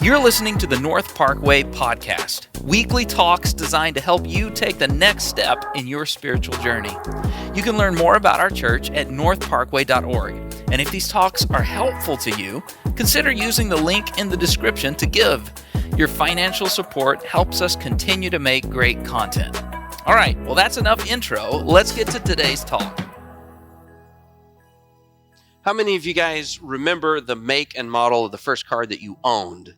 You're listening to the North Parkway Podcast, weekly talks designed to help you take the next step in your spiritual journey. You can learn more about our church at northparkway.org. And if these talks are helpful to you, consider using the link in the description to give. Your financial support helps us continue to make great content. All right, well, that's enough intro. Let's get to today's talk. How many of you guys remember the make and model of the first car that you owned?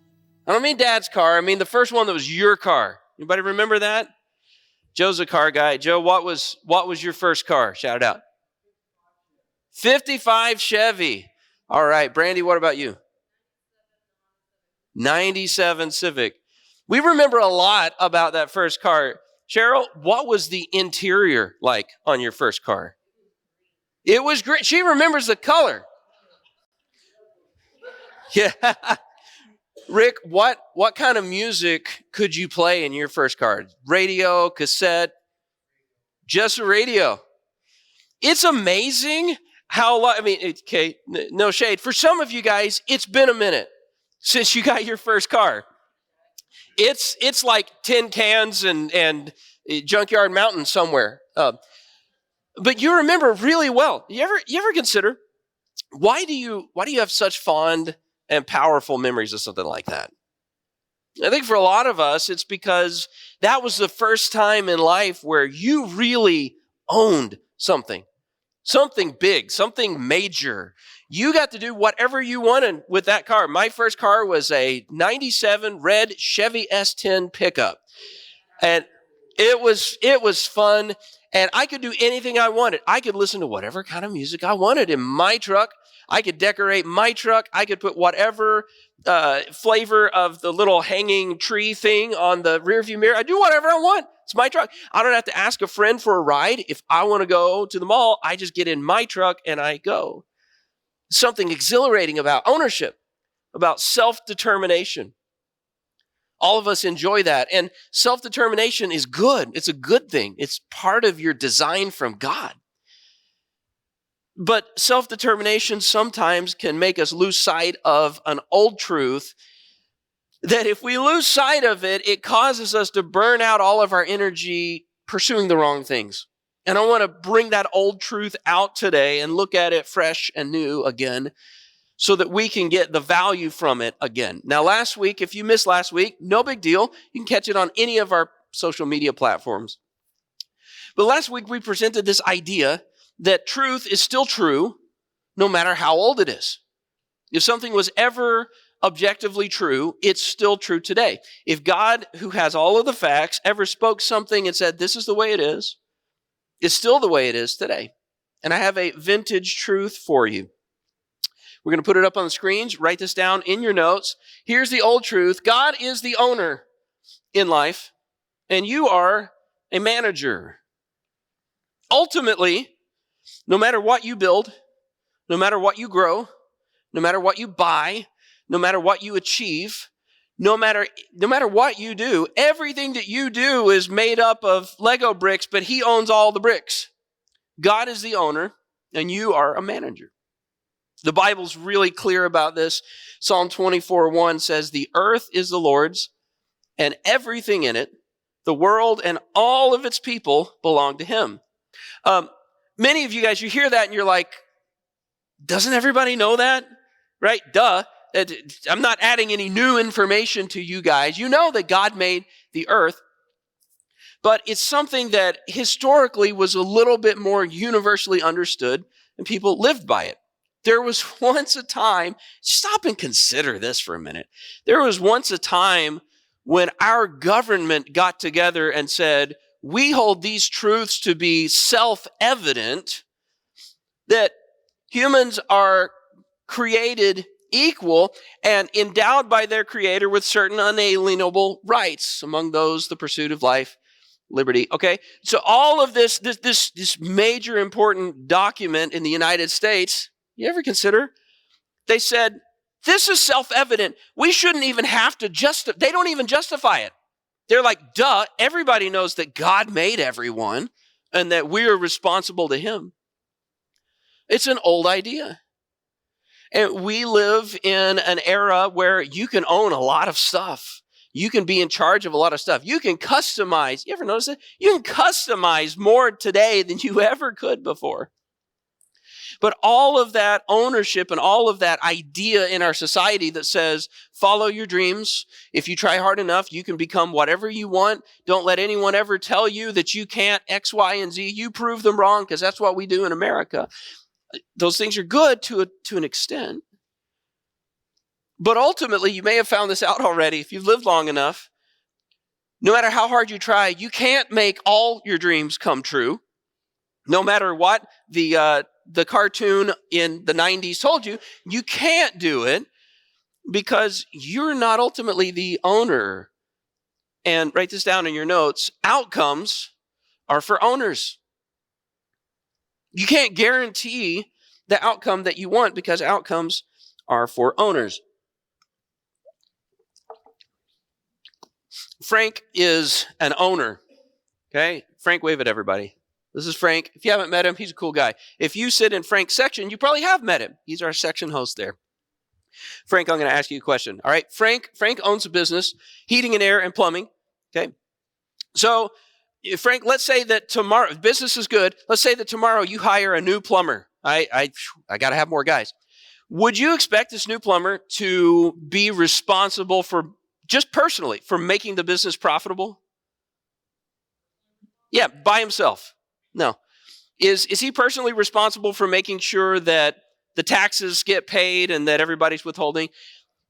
I don't mean Dad's car. I mean the first one that was your car. Anybody remember that? Joe's a car guy. Joe, what was your first car? Shout it out. 55 Chevy. All right. Brandy, what about you? 97 Civic. We remember a lot about that first car. Cheryl, what was the interior like on your first car? It was great. She remembers the color. Yeah. Rick, what kind of music could you play in your first car? Radio, cassette? Just a radio. It's amazing how, okay, no shade. For some of you guys, it's been a minute since you got your first car. It's like tin cans and Junkyard Mountain somewhere. But you remember really well. You ever consider why do you have such fond and powerful memories of something like that? I think for a lot of us, it's because that was the first time in life where you really owned something big, something major. You got to do whatever you wanted with that car. My first car was a 97 red Chevy S10 pickup. And it was fun. And I could do anything I wanted. I could listen to whatever kind of music I wanted in my truck. I could decorate my truck. I could put whatever flavor of the little hanging tree thing on the rearview mirror. I do whatever I want. It's my truck. I don't have to ask a friend for a ride. If I want to go to the mall, I just get in my truck and I go. Something exhilarating about ownership, about self-determination. All of us enjoy that. And self-determination is good. It's a good thing. It's part of your design from God. But self-determination sometimes can make us lose sight of an old truth that if we lose sight of it, it causes us to burn out all of our energy pursuing the wrong things. And I want to bring that old truth out today and look at it fresh and new again so that we can get the value from it again. Now, last week, if you missed last week, no big deal. You can catch it on any of our social media platforms. But last week, we presented this idea that truth is still true no matter how old it is. If something was ever objectively true, it's still true today. If God, who has all of the facts, ever spoke something and said, this is the way it is, it's still the way it is today. And I have a vintage truth for you. We're going to put it up on the screens. Write this down in your notes. Here's the old truth. God is the owner in life, and you are a manager. Ultimately, no matter what you build, no matter what you grow, no matter what you buy, no matter what you achieve, no matter what you do, everything that you do is made up of Lego bricks, but He owns all the bricks. God is the owner, and you are a manager. The Bible's really clear about this. Psalm 24:1 says, the earth is the Lord's, and everything in it, the world and all of its people belong to Him. Many of you guys, you hear that and you're like, doesn't everybody know that? Right? Duh. I'm not adding any new information to you guys. You know that God made the earth, but it's something that historically was a little bit more universally understood and people lived by it. There was once a time, stop and consider this for a minute. There was once a time when our government got together and said, we hold these truths to be self-evident, that humans are created equal and endowed by their Creator with certain unalienable rights, among those the pursuit of life, liberty. Okay, so all of this major important document in the United States, you ever consider? They said, this is self-evident. We shouldn't even have to they don't even justify it. They're like, duh, everybody knows that God made everyone and that we are responsible to Him. It's an old idea. And we live in an era where you can own a lot of stuff. You can be in charge of a lot of stuff. You can customize. You ever notice it? You can customize more today than you ever could before. But all of that ownership and all of that idea in our society that says, follow your dreams. If you try hard enough, you can become whatever you want. Don't let anyone ever tell you that you can't X, Y, and Z. You prove them wrong, because that's what we do in America. Those things are good to an extent. But ultimately, you may have found this out already if you've lived long enough. No matter how hard you try, you can't make all your dreams come true. No matter what the cartoon in the 90s told you, you can't do it because you're not ultimately the owner. And write this down in your notes. Outcomes are for owners. You can't guarantee the outcome that you want because outcomes are for owners. Frank is an owner. Okay? Frank, wave at everybody. This is Frank. If you haven't met him, he's a cool guy. If you sit in Frank's section, you probably have met him. He's our section host there. Frank, I'm going to ask you a question. All right? Frank owns a business, heating and air and plumbing. Okay? So, Frank, let's say that tomorrow, business is good. Let's say that tomorrow you hire a new plumber. I got to have more guys. Would you expect this new plumber to be responsible for, just personally, for making the business profitable? Yeah, by himself. No. Is he personally responsible for making sure that the taxes get paid and that everybody's withholding?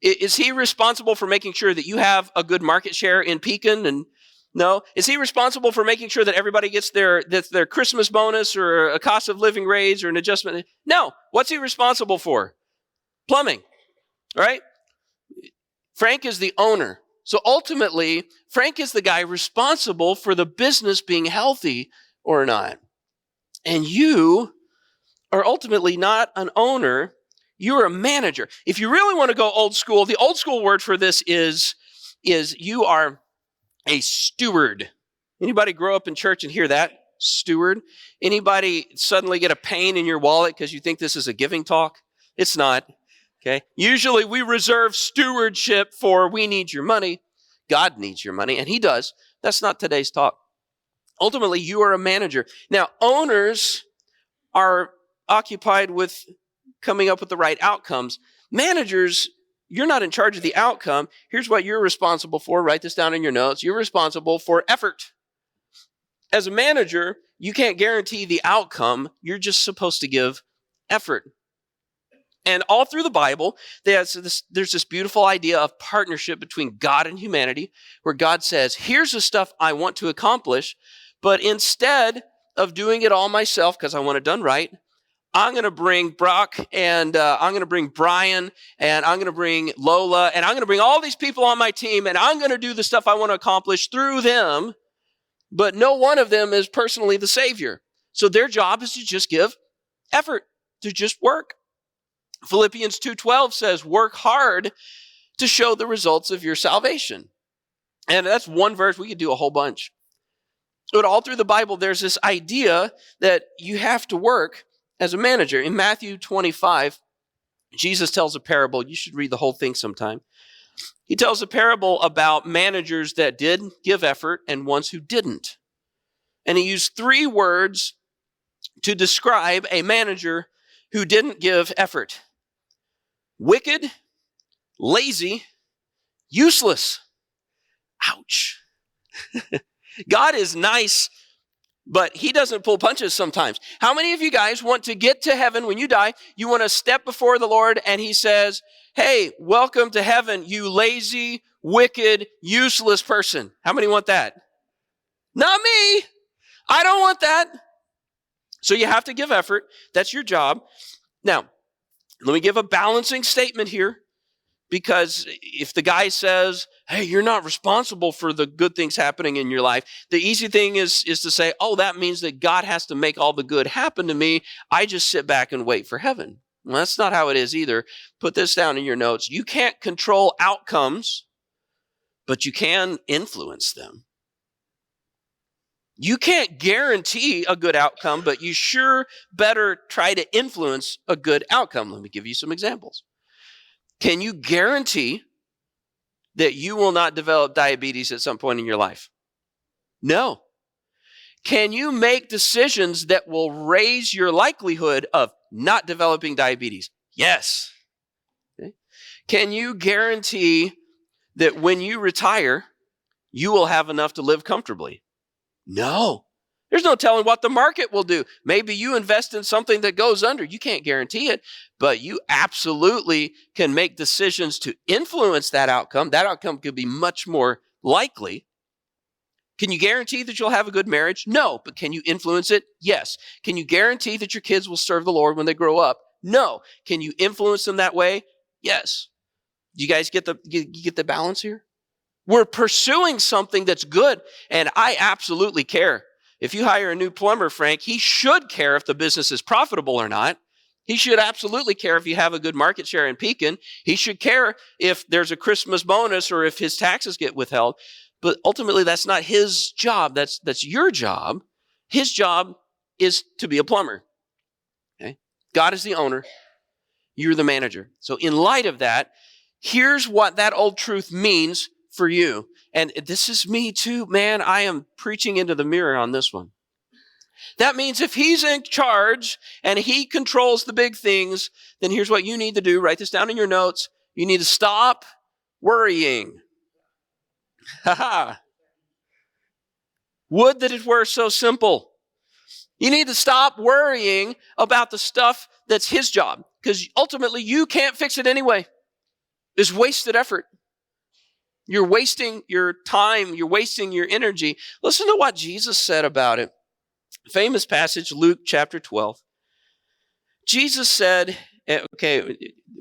Is he responsible for making sure that you have a good market share in Pekin? And no. Is he responsible for making sure that everybody gets their Christmas bonus or a cost of living raise or an adjustment? No. What's he responsible for? Plumbing. All right? Frank is the owner. So ultimately, Frank is the guy responsible for the business being healthy or not. And you are ultimately not an owner. You're a manager. If you really want to go old school, the old school word for this is you are a steward. Anybody grow up in church and hear that? Steward. Anybody suddenly get a pain in your wallet because you think this is a giving talk? It's not. Okay. Usually we reserve stewardship for we need your money. God needs your money, and he does. That's not today's talk. Ultimately, you are a manager. Now, owners are occupied with coming up with the right outcomes. Managers, you're not in charge of the outcome. Here's what you're responsible for. Write this down in your notes. You're responsible for effort. As a manager, you can't guarantee the outcome. You're just supposed to give effort. And all through the Bible, there's this beautiful idea of partnership between God and humanity, where God says, here's the stuff I want to accomplish, but instead of doing it all myself, because I want it done right, I'm going to bring Brock, and I'm going to bring Brian, and I'm going to bring Lola, and I'm going to bring all these people on my team, and I'm going to do the stuff I want to accomplish through them, but no one of them is personally the Savior. So their job is to just give effort, to just work. Philippians 2:12 says, work hard to show the results of your salvation. And that's one verse. We could do a whole bunch. But all through the Bible, there's this idea that you have to work as a manager. In Matthew 25, Jesus tells a parable. You should read the whole thing sometime. He tells a parable about managers that did give effort and ones who didn't. And he used 3 words to describe a manager who didn't give effort. Wicked, lazy, useless. Ouch. God is nice, but he doesn't pull punches sometimes. How many of you guys want to get to heaven when you die? You want to step before the Lord and he says, hey, welcome to heaven, you lazy, wicked, useless person. How many want that? Not me. I don't want that. So you have to give effort. That's your job. Now, let me give a balancing statement here, because if the guy says, hey, you're not responsible for the good things happening in your life, the easy thing is to say, oh, that means that God has to make all the good happen to me. I just sit back and wait for heaven. Well, that's not how it is either. Put this down in your notes. You can't control outcomes, but you can influence them. You can't guarantee a good outcome, but you sure better try to influence a good outcome. Let me give you some examples. Can you guarantee that you will not develop diabetes at some point in your life? No. Can you make decisions that will raise your likelihood of not developing diabetes? Yes. Okay. Can you guarantee that when you retire, you will have enough to live comfortably? No. There's no telling what the market will do. Maybe you invest in something that goes under. You can't guarantee it, but you absolutely can make decisions to influence that outcome. That outcome could be much more likely. Can you guarantee that you'll have a good marriage? No. But can you influence it? Yes. Can you guarantee that your kids will serve the Lord when they grow up? No. Can you influence them that way? Yes. You guys get the balance here? We're pursuing something that's good, and I absolutely care. If you hire a new plumber, Frank, he should care if the business is profitable or not. He should absolutely care if you have a good market share in Pekin. He should care if there's a Christmas bonus or if his taxes get withheld. But ultimately, that's not his job. That's your job. His job is to be a plumber. Okay? God is the owner. You're the manager. So in light of that, here's what that old truth means for you. And this is me too, man. I am preaching into the mirror on this one. That means if he's in charge and he controls the big things, then here's what you need to do. Write this down in your notes. You need to stop worrying. Would that it were so simple. You need to stop worrying about the stuff that's his job, because ultimately you can't fix it anyway. It's wasted effort. You're wasting your time. You're wasting your energy. Listen to what Jesus said about it. Famous passage, Luke chapter 12. Jesus said, okay, I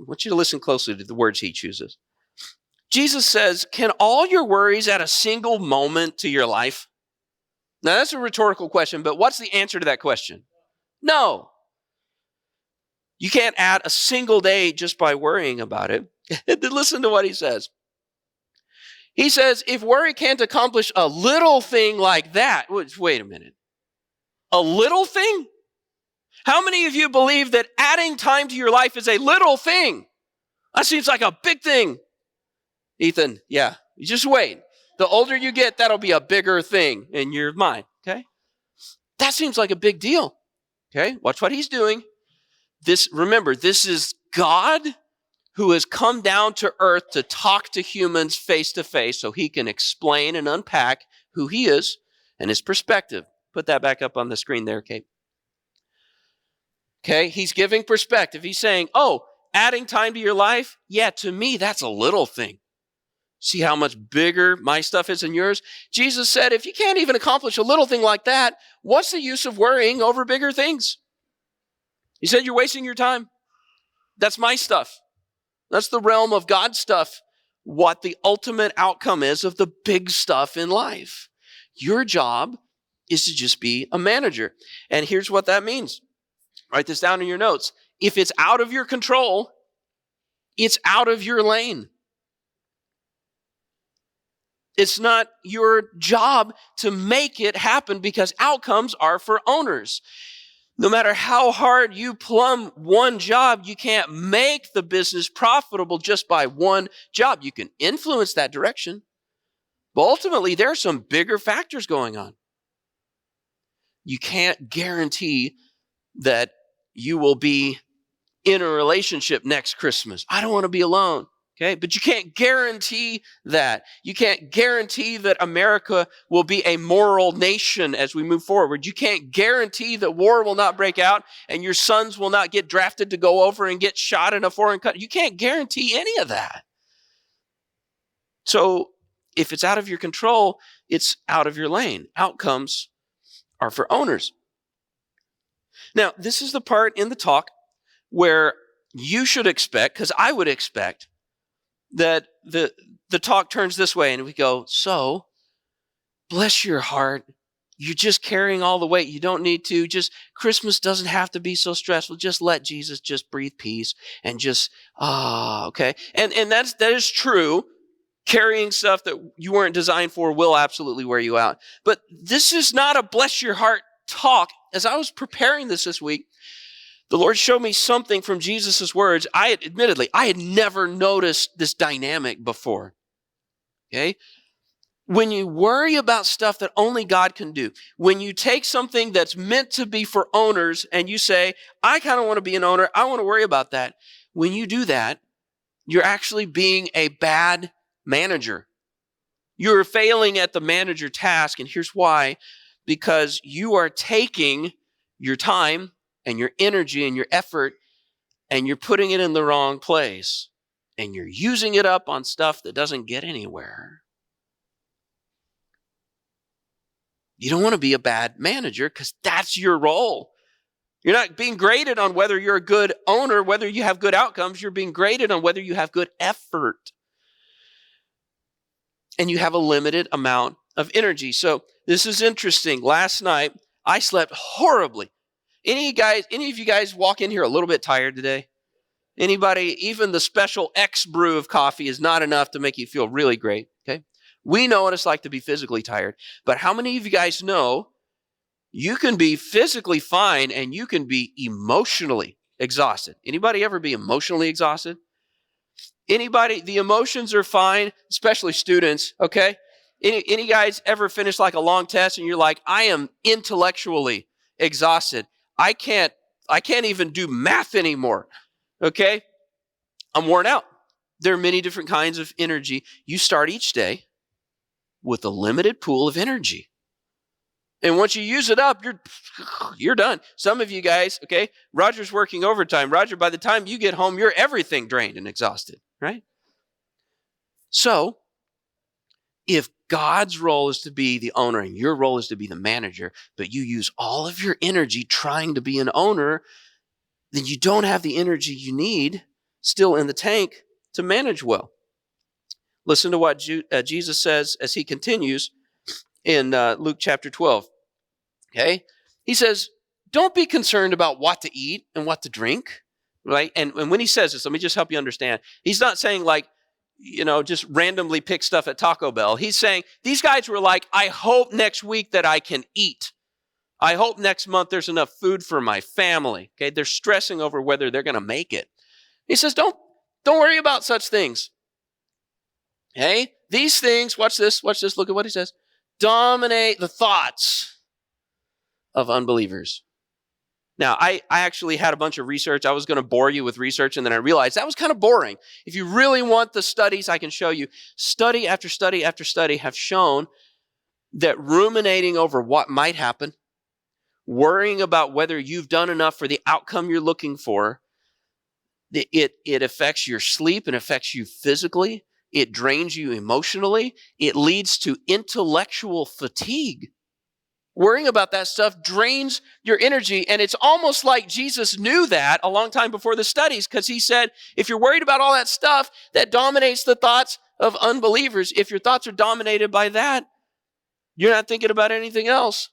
want you to listen closely to the words he chooses. Jesus says, can all your worries add a single moment to your life? Now, that's a rhetorical question, but what's the answer to that question? No. You can't add a single day just by worrying about it. Listen to what he says. He says, if worry can't accomplish a little thing like that, wait a minute. A little thing? How many of you believe that adding time to your life is a little thing? That seems like a big thing. Ethan, yeah, you just wait. The older you get, that'll be a bigger thing in your mind, okay? That seems like a big deal, okay? Watch what he's doing. Remember, this is God who has come down to earth to talk to humans face to face so he can explain and unpack who he is and his perspective. Put that back up on the screen there, Kate. Okay, he's giving perspective. He's saying, oh, adding time to your life? Yeah, to me, that's a little thing. See how much bigger my stuff is than yours? Jesus said, if you can't even accomplish a little thing like that, what's the use of worrying over bigger things? He said, you're wasting your time. That's my stuff. That's the realm of God's stuff. What the ultimate outcome is of the big stuff in life. Your job is to just be a manager. And here's what that means. Write this down in your notes. If it's out of your control, it's out of your lane. It's not your job to make it happen because outcomes are for owners. No matter how hard you plumb one job, you can't make the business profitable just by one job. You can influence that direction. But ultimately, there are some bigger factors going on. You can't guarantee that you will be in a relationship next Christmas. I don't want to be alone. Okay, but you can't guarantee that. You can't guarantee that America will be a moral nation as we move forward. You can't guarantee that war will not break out and your sons will not get drafted to go over and get shot in a foreign country. You can't guarantee any of that. So if it's out of your control, it's out of your lane. Outcomes are for owners. Now, this is the part in the talk where you should expect, because I would expect, that the talk turns this way and we go, so bless your heart. You're just carrying all the weight. You don't need to. Just Christmas doesn't have to be so stressful. Just let Jesus just breathe peace and just, okay. And that is true Carrying stuff that you weren't designed for will absolutely wear you out. But this is not a bless your heart talk. As I was preparing this week, the Lord showed me something from Jesus' words. I had never noticed this dynamic before. Okay? When you worry about stuff that only God can do, when you take something that's meant to be for owners and you say, I kind of want to be an owner, I want to worry about that. When you do that, you're actually being a bad manager. You're failing at the manager task, and here's why. Because you are taking your time and your energy and your effort and you're putting it in the wrong place. And you're using it up on stuff that doesn't get anywhere. You don't want to be a bad manager because that's your role. You're not being graded on whether you're a good owner, whether you have good outcomes. You're being graded on whether you have good effort. And you have a limited amount of energy. So this is interesting. Last night, I slept horribly. Any of you guys walk in here a little bit tired today? Anybody, even the special X brew of coffee is not enough to make you feel really great, okay? We know what it's like to be physically tired, but how many of you guys know you can be physically fine and you can be emotionally exhausted? Anybody ever be emotionally exhausted? Anybody, the emotions are fine, especially students, okay? Any guys ever finish like a long test and you're like, I am intellectually exhausted. I can't even do math anymore. Okay? I'm worn out. There are many different kinds of energy. You start each day with a limited pool of energy. And once you use it up, you're done. Some of you guys, okay, Roger's working overtime. Roger, by the time you get home, you're everything drained and exhausted, right? So, if God's role is to be the owner and your role is to be the manager, but you use all of your energy trying to be an owner, then you don't have the energy you need still in the tank to manage well. Listen to what Jesus says as he continues in Luke chapter 12. Okay? He says, don't be concerned about what to eat and what to drink, right? And when he says this, let me just help you understand. He's not saying like, just randomly pick stuff at Taco Bell. He's saying these guys were like, I hope next week that I can eat. I hope next month there's enough food for my family. Okay, they're stressing over whether they're going to make it. He says, don't worry about such things. Okay, these things, watch this, look at what he says, dominate the thoughts of unbelievers. Now, I actually had a bunch of research. I was going to bore you with research, and then I realized that was kind of boring. If you really want the studies, I can show you. Study after study after study have shown that ruminating over what might happen, worrying about whether you've done enough for the outcome you're looking for, it affects your sleep and affects you physically. It drains you emotionally. It leads to intellectual fatigue. Worrying about that stuff drains your energy, and it's almost like Jesus knew that a long time before the studies, because he said, if you're worried about all that stuff that dominates the thoughts of unbelievers, if your thoughts are dominated by that, you're not thinking about anything else.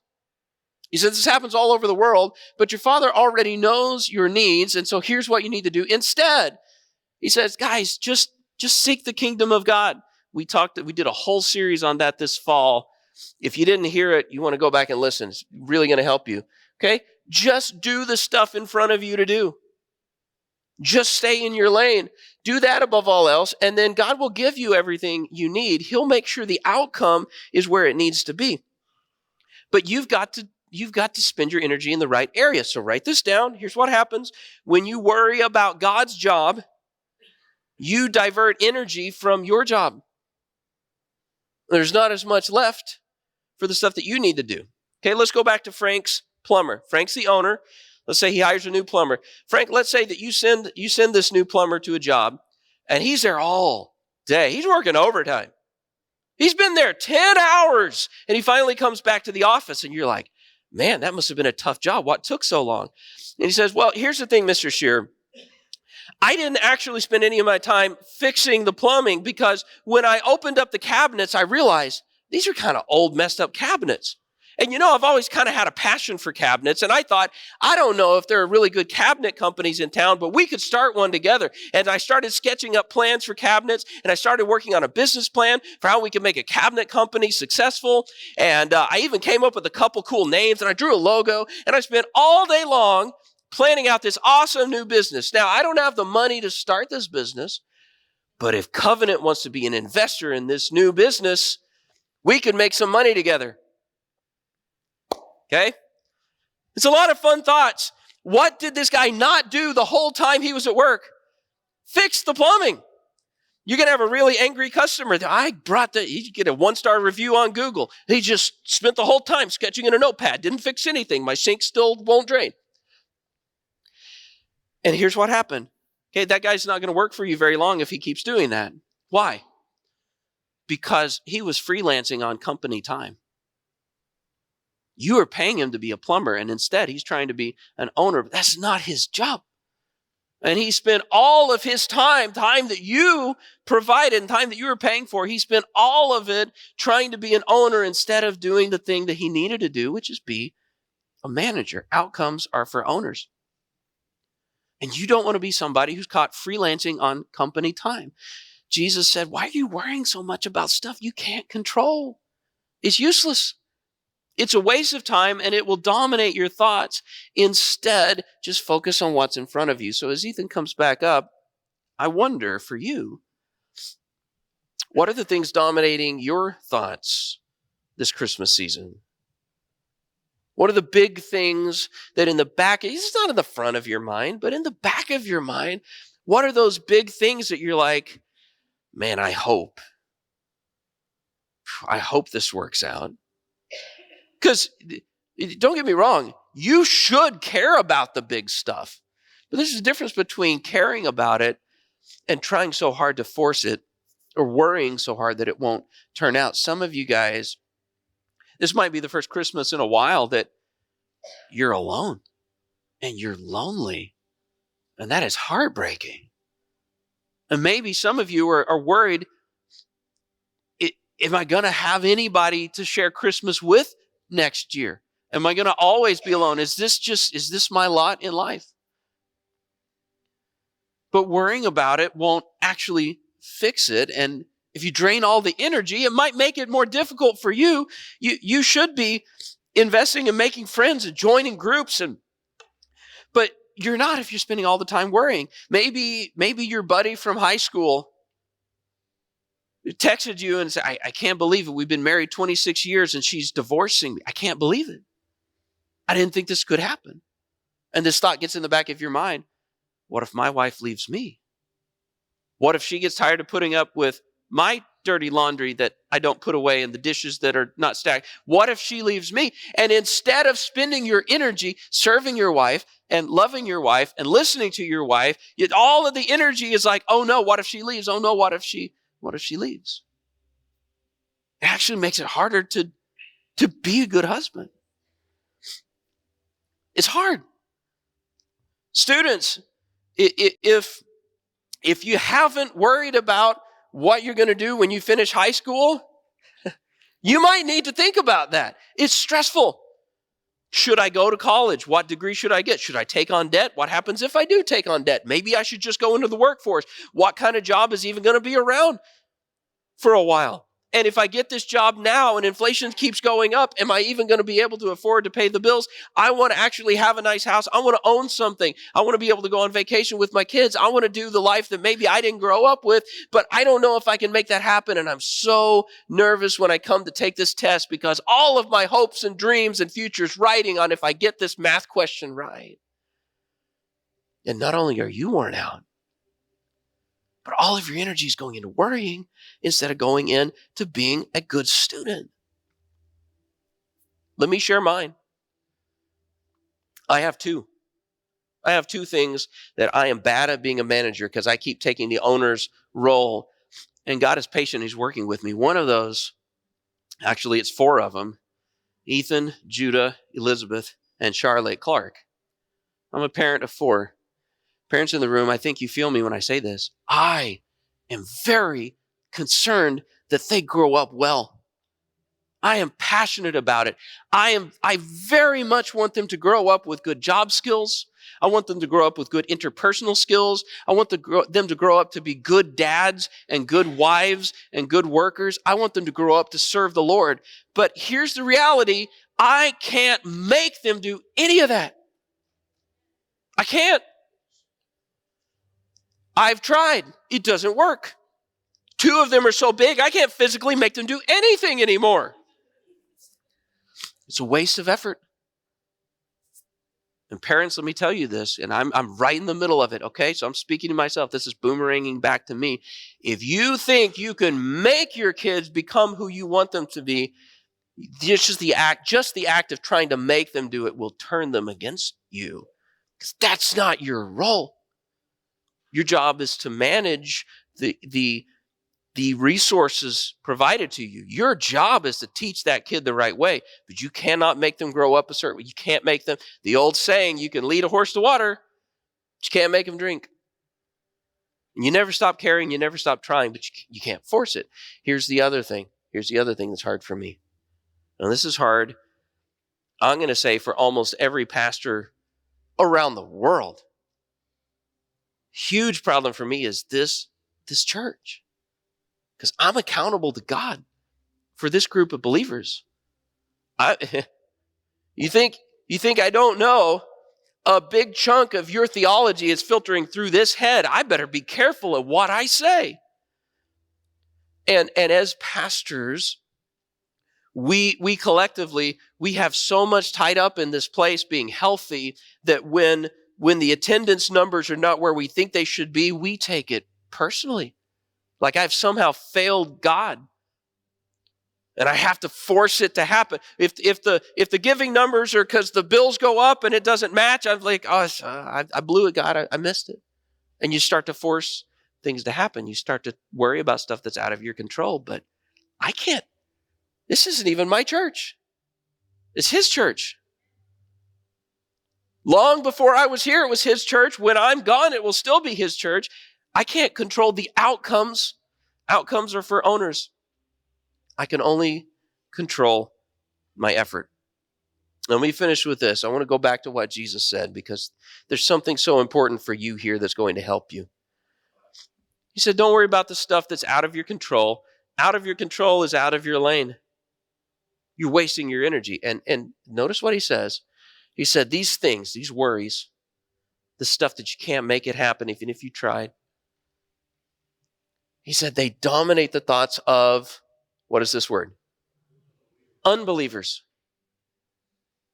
He says this happens all over the world, but your Father already knows your needs, and so here's what you need to do instead. He says, guys, just seek the kingdom of God. We did a whole series on that this fall. If you didn't hear it, you want to go back and listen. It's really going to help you. Okay? Just do the stuff in front of you to do. Just stay in your lane. Do that above all else, and then God will give you everything you need. He'll make sure the outcome is where it needs to be. But you've got to spend your energy in the right area. So write this down. Here's what happens when you worry about God's job. You divert energy from your job. There's not as much left for the stuff that you need to do. Okay, let's go back to Frank's plumber. Frank's the owner. Let's say he hires a new plumber. Frank, let's say that you send this new plumber to a job, and he's there all day. He's working overtime. He's been there 10 hours, and he finally comes back to the office, and you're like, man, that must have been a tough job. What took so long? And he says, well, here's the thing, Mr. Shearer. I didn't actually spend any of my time fixing the plumbing because when I opened up the cabinets, I realized these are kind of old, messed up cabinets. And I've always kind of had a passion for cabinets. And I thought, I don't know if there are really good cabinet companies in town, but we could start one together. And I started sketching up plans for cabinets. And I started working on a business plan for how we could make a cabinet company successful. And I even came up with a couple cool names. And I drew a logo. And I spent all day long planning out this awesome new business. Now, I don't have the money to start this business. But if Covenant wants to be an investor in this new business, we could make some money together. Okay? It's a lot of fun thoughts. What did this guy not do the whole time he was at work? Fix the plumbing. You're going to have a really angry customer. You get a 1-star review on Google. He just spent the whole time sketching in a notepad. Didn't fix anything. My sink still won't drain. And here's what happened. Okay, that guy's not going to work for you very long if he keeps doing that. Why? Because he was freelancing on company time. You are paying him to be a plumber, and instead he's trying to be an owner. But that's not his job. And he spent all of his time that you provided and time that you were paying for, he spent all of it trying to be an owner instead of doing the thing that he needed to do, which is be a manager. Outcomes are for owners. And you don't want to be somebody who's caught freelancing on company time. Jesus said, why are you worrying so much about stuff you can't control? It's useless. It's a waste of time, and it will dominate your thoughts. Instead, just focus on what's in front of you. So as Ethan comes back up, I wonder for you, what are the things dominating your thoughts this Christmas season? What are the big things that in the back, it's not in the front of your mind, but in the back of your mind, what are those big things that you're like, man, I hope this works out? Because don't get me wrong, you should care about the big stuff. But there's a difference between caring about it and trying so hard to force it or worrying so hard that it won't turn out. Some of you guys, this might be the first Christmas in a while that you're alone and you're lonely. And that is heartbreaking. And maybe some of you are worried, am I going to have anybody to share Christmas with next year? Am I going to always be alone? Is this my lot in life? But worrying about it won't actually fix it. And if you drain all the energy, it might make it more difficult for you. You should be investing in making friends and joining groups, but you're not if you're spending all the time worrying. Maybe your buddy from high school texted you and said, I can't believe it. We've been married 26 years and she's divorcing me. I can't believe it. I didn't think this could happen. And this thought gets in the back of your mind. What if my wife leaves me? What if she gets tired of putting up with my dirty laundry that I don't put away and the dishes that are not stacked? What if she leaves me? And instead of spending your energy serving your wife and loving your wife and listening to your wife, yet all of the energy is like, oh no, what if she leaves? Oh no, what if she leaves? It actually makes it harder to be a good husband. It's hard. Students, if you haven't worried about what you're going to do when you finish high school, you might need to think about that. It's stressful. Should I go to college? What degree should I get? Should I take on debt? What happens if I do take on debt? Maybe I should just go into the workforce. What kind of job is even going to be around for a while? And if I get this job now and inflation keeps going up, am I even going to be able to afford to pay the bills? I want to actually have a nice house. I want to own something. I want to be able to go on vacation with my kids. I want to do the life that maybe I didn't grow up with, but I don't know if I can make that happen. And I'm so nervous when I come to take this test because all of my hopes and dreams and futures riding on if I get this math question right. And not only are you worn out, but all of your energy is going into worrying instead of going into being a good student. Let me share mine. I have two things that I am bad at being a manager because I keep taking the owner's role. And God is patient. He's working with me. One of those, actually it's 4 of them: Ethan, Judah, Elizabeth, and Charlotte Clark. I'm a parent of 4. Parents in the room, I think you feel me when I say this. I am very concerned that they grow up well. I am passionate about it. I very much want them to grow up with good job skills. I want them to grow up with good interpersonal skills. I want them to grow up to be good dads and good wives and good workers. I want them to grow up to serve the Lord. But here's the reality. I can't make them do any of that. I can't. I've tried. It doesn't work. 2 of them are so big, I can't physically make them do anything anymore. It's a waste of effort. And parents, let me tell you this, and I'm right in the middle of it, okay? So I'm speaking to myself. This is boomeranging back to me. If you think you can make your kids become who you want them to be, just the act of trying to make them do it will turn them against you. Because that's not your role. Your job is to manage the resources provided to you. Your job is to teach that kid the right way, but you cannot make them grow up a certain way. You can't make them, the old saying, you can lead a horse to water, but you can't make them drink. And you never stop caring, you never stop trying, but you can't force it. Here's the other thing. Here's the other thing that's hard for me. Now this is hard, I'm going to say, for almost every pastor around the world. Huge problem for me is this church. Because I'm accountable to God for this group of believers. You think I don't know a big chunk of your theology is filtering through this head? I better be careful of what I say. And as pastors, we collectively, we have so much tied up in this place being healthy that when the attendance numbers are not where we think they should be, we take it personally. Like I've somehow failed God. And I have to force it to happen. If the giving numbers are because the bills go up and it doesn't match, I'm like, I blew it, God. I missed it. And you start to force things to happen. You start to worry about stuff that's out of your control. But I can't. This isn't even my church. It's his church. Long before I was here, it was his church. When I'm gone, it will still be his church. I can't control the outcomes. Outcomes are for owners. I can only control my effort. Let me finish with this. I want to go back to what Jesus said because there's something so important for you here that's going to help you. He said, don't worry about the stuff that's out of your control. Out of your control is out of your lane. You're wasting your energy. And notice what he says. He said, these things, these worries, the stuff that you can't make it happen even if you tried. He said they dominate the thoughts of, what is this word? Unbelievers.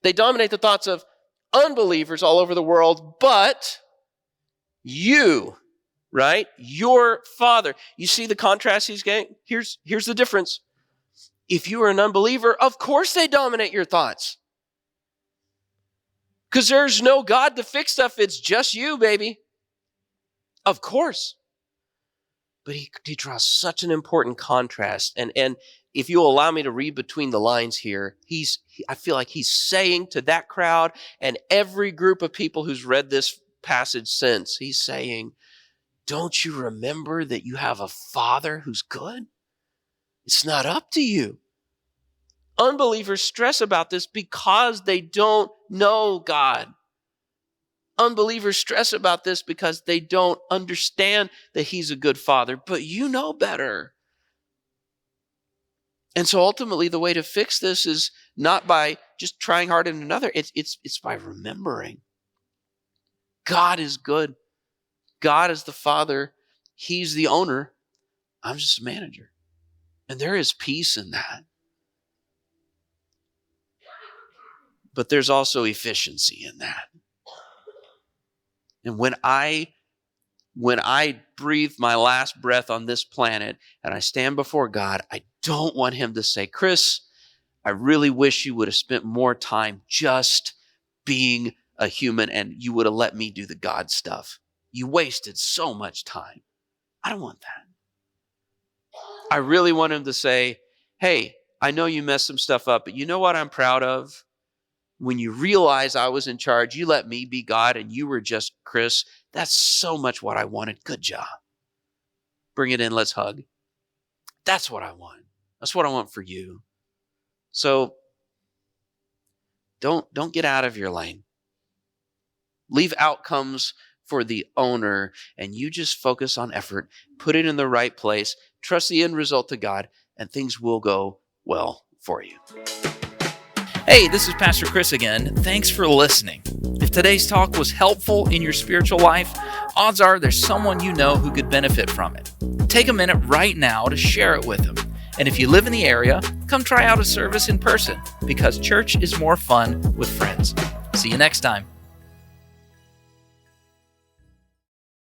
They dominate the thoughts of unbelievers all over the world, but you, right? Your Father. You see the contrast he's getting? Here's the difference. If you are an unbeliever, of course they dominate your thoughts. Because there's no God to fix stuff. It's just you, baby. Of course. But he draws such an important contrast. And if you'll allow me to read between the lines here, I feel like he's saying to that crowd and every group of people who's read this passage since, he's saying, don't you remember that you have a Father who's good? It's not up to you. Unbelievers stress about this because they don't know God. Unbelievers stress about this because they don't understand that he's a good Father, but you know better. And so ultimately the way to fix this is not by just trying hard in another, it's by remembering. God is good. God is the Father. He's the owner. I'm just a manager. And there is peace in that. But there's also efficiency in that. And when I breathe my last breath on this planet and I stand before God, I don't want him to say, Chris, I really wish you would have spent more time just being a human and you would have let me do the God stuff. You wasted so much time. I don't want that. I really want him to say, hey, I know you messed some stuff up, but you know what I'm proud of? When you realize I was in charge, you let me be God and you were just Chris. That's so much what I wanted. Good job. Bring it in. Let's hug. That's what I want. That's what I want for you. So don't get out of your lane. Leave outcomes for the owner, and you just focus on effort, put it in the right place, trust the end result to God, and things will go well for you. Hey, this is Pastor Chris again. Thanks for listening. If today's talk was helpful in your spiritual life, odds are there's someone you know who could benefit from it. Take a minute right now to share it with them. And if you live in the area, come try out a service in person, because church is more fun with friends. See you next time.